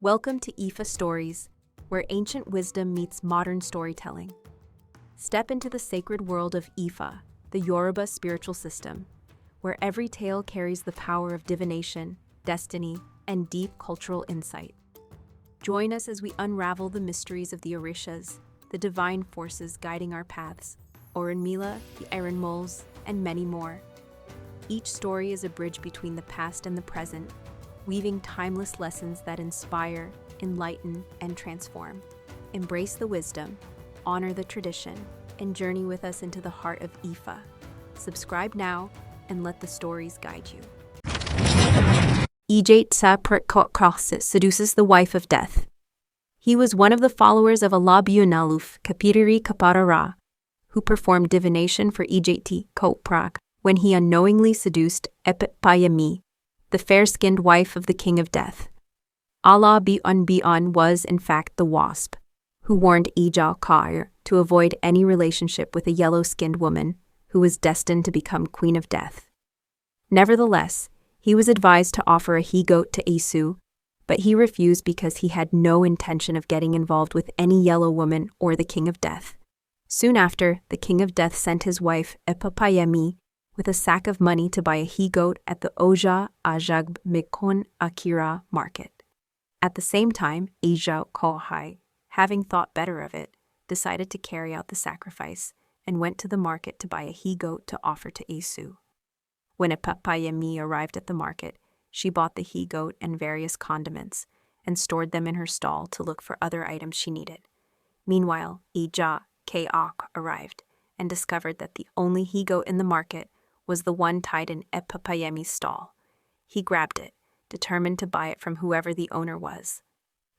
Welcome to Ifa Stories, where ancient wisdom meets modern storytelling. Step into the sacred world of Ifa, the Yoruba spiritual system, where every tale carries the power of divination, destiny, and deep cultural insight. Join us as we unravel the mysteries of the Orishas, the divine forces guiding our paths, Orunmila, the Erinmoles, and many more. Each story is a bridge between the past and the present, weaving timeless lessons that inspire, enlighten, and transform. Embrace the wisdom, honor the tradition, and journey with us into the heart of Ifa. Subscribe now and let the stories guide you. EJÌ ՕKޮ seduces the wife of death. He was one of the followers of LޮFޮ, KPÍRÍRÍ, who performed divination for EJÌ ՕKޮ when he unknowingly seduced ÈPԻΠΑYԵΜÍ, the fair-skinned wife of the king of death. LޮFޮ was, in fact, the wasp, who warned EJԻ ՕKޮ to avoid any relationship with a yellow-skinned woman who was destined to become queen of death. Nevertheless, he was advised to offer a he-goat to Esu, but he refused because he had no intention of getting involved with any yellow woman or the king of death. Soon after, the king of death sent his wife ဧΠԻΠΑYԵΜÍ with a sack of money to buy a he-goat at the Ogunda Akira market. At the same time, EJԻ ՕKޮ, having thought better of it, decided to carry out the sacrifice and went to the market to buy a he-goat to offer to Esu. When ဧΠԻΠΑYЕMÍ arrived at the market, she bought the he-goat and various condiments and stored them in her stall to look for other items she needed. Meanwhile, EJԻ ՕKޮ arrived and discovered that the only he-goat in the market was the one tied in ဧΠԻΠΑYЕMÍ's stall. He grabbed it, determined to buy it from whoever the owner was.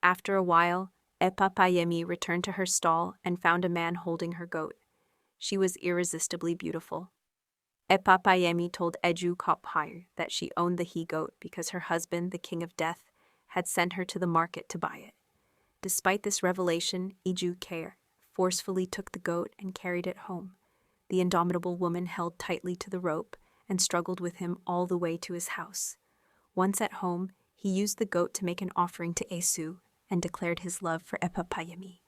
After a while, ဧΠԻΠΑYЕMÍ returned to her stall and found a man holding her goat. She was irresistibly beautiful. ဧΠԻΠΑYЕMÍ told EJԻ ՕKޮ that she owned the he-goat because her husband, the king of death, had sent her to the market to buy it. Despite this revelation, EJİ ՕKޮ forcefully took the goat and carried it home. The indomitable woman held tightly to the rope and struggled with him all the way to his house. Once at home, he used the goat to make an offering to Esu and declared his love for ဧΠԻΠΑYЕMÍ.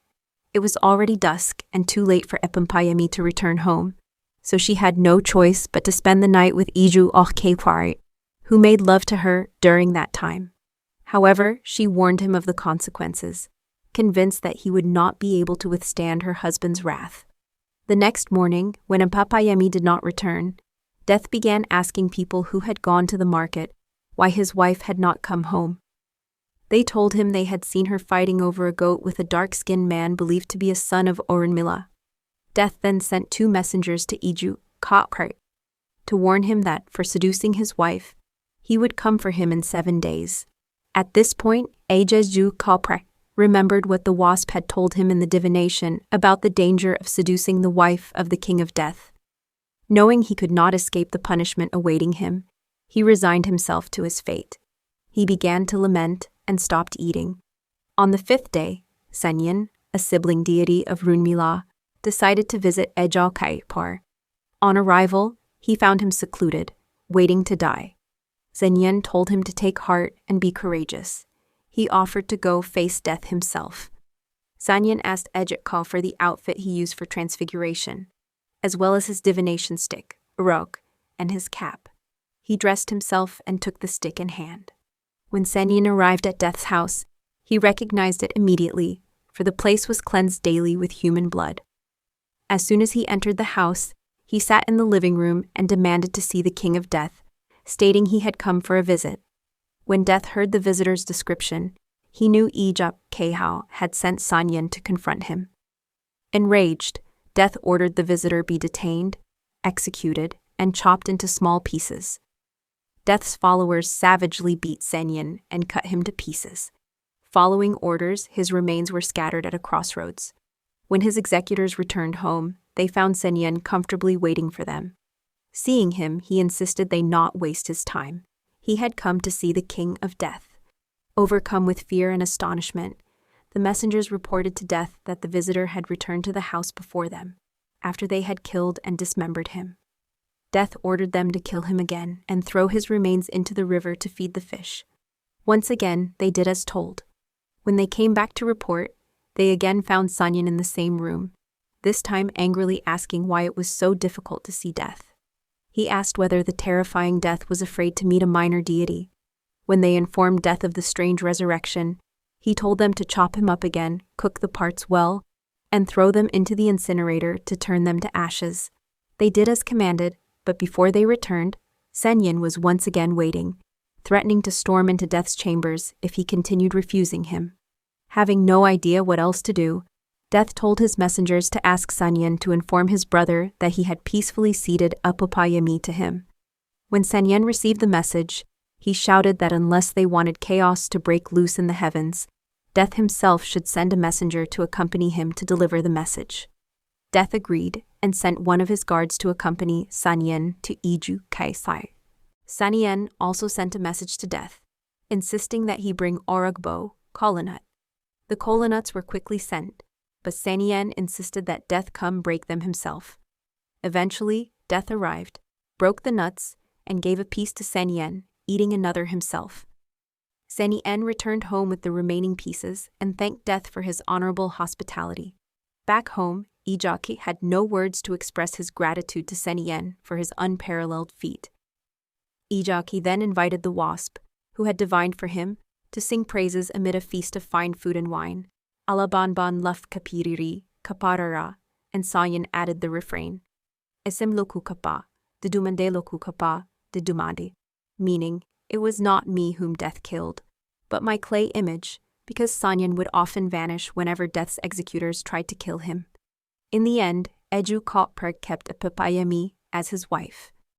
It was already dusk and too late for ဧΠԻΠΑYЕMÍ to return home, so she had no choice but to spend the night with EJİ ՕKޮ, who made love to her during that time. However, she warned him of the consequences, convinced that he would not be able to withstand her husband's wrath. The next morning, when ဧΠԻΠΑYЕMÍ did not return, Death began asking people who had gone to the market why his wife had not come home. They told him they had seen her fighting over a goat with a dark-skinned man believed to be a son of Orunmila. Death then sent 2 messengers to EJİ ՕKޮ to warn him that, for seducing his wife, he would come for him in 7 days. At this point, EJİ ՕKޮ remembered what the wasp had told him in the divination about the danger of seducing the wife of the king of death. Knowing he could not escape the punishment awaiting him, he resigned himself to his fate. He began to lament and stopped eating. On the 5th day, Senyin, a sibling deity of Orunmila, decided to visit EJİ ՕKޮ. On arrival, he found him secluded, waiting to die. Senyin told him to take heart and be courageous. He offered to go face death himself. Senyin asked EJİ ՕKޮ for the outfit he used for transfiguration, as well as his divination stick, urok, and his cap. He dressed himself and took the stick in hand. When Senyin arrived at Death's house, he recognized it immediately, for the place was cleansed daily with human blood. As soon as he entered the house, he sat in the living room and demanded to see the king of death, stating he had come for a visit. When Death heard the visitor's description, he knew EJİ ՕKޮ had sent Senyin to confront him. Enraged, Death ordered the visitor be detained, executed, and chopped into small pieces. Death's followers savagely beat Senyin and cut him to pieces. Following orders, his remains were scattered at a crossroads. When his executors returned home, they found Senyin comfortably waiting for them. Seeing him, he insisted they not waste his time. He had come to see the king of death. Overcome with fear and astonishment, the messengers reported to Death that the visitor had returned to the house before them, after they had killed and dismembered him. Death ordered them to kill him again and throw his remains into the river to feed the fish. Once again, they did as told. When they came back to report, they again found Sanyan in the same room, this time angrily asking why it was so difficult to see death. He asked whether the terrifying Death was afraid to meet a minor deity. When they informed Death of the strange resurrection, he told them to chop him up again, cook the parts well, and throw them into the incinerator to turn them to ashes. They did as commanded, but before they returned, Sanyan was once again waiting, threatening to storm into Death's chambers if he continued refusing him. Having no idea what else to do, Death told his messengers to ask Sanyan to inform his brother that he had peacefully ceded եպІΠΑՅԵΜΗ to him. When Sanyan received the message, he shouted that unless they wanted chaos to break loose in the heavens, Death himself should send a messenger to accompany him to deliver the message. Death agreed and sent one of his guards to accompany Sanyan to EJÌ ՕΚΟ. Sanyan also sent a message to Death, insisting that he bring orugbo, kola nut. The kola nuts were quickly sent, but Sanyan insisted that Death come break them himself. Eventually, Death arrived, broke the nuts, and gave a piece to Sanyan, eating another himself. Sanyan returned home with the remaining pieces and thanked Death for his honorable hospitality. Back home, EJÌ ՕKޮ had no words to express his gratitude to Sanyan for his unparalleled feat. EJİ ՕKޮ then invited the wasp, who had divined for him, to sing praises amid a feast of fine food and wine. Alabanban LOFØ KPÍRÍRÍ, KPÀRÀRÀ, and Sanyan added the refrain. Esim loku kapa, dedumande loku kapa, dedumande, meaning, it was not me whom Death killed, but my clay image, because Sanyan would often vanish whenever Death's executors tried to kill him. In the end, EJÜ ՕΚޮ kept եպІΠΑYԵΜΗ as his wife.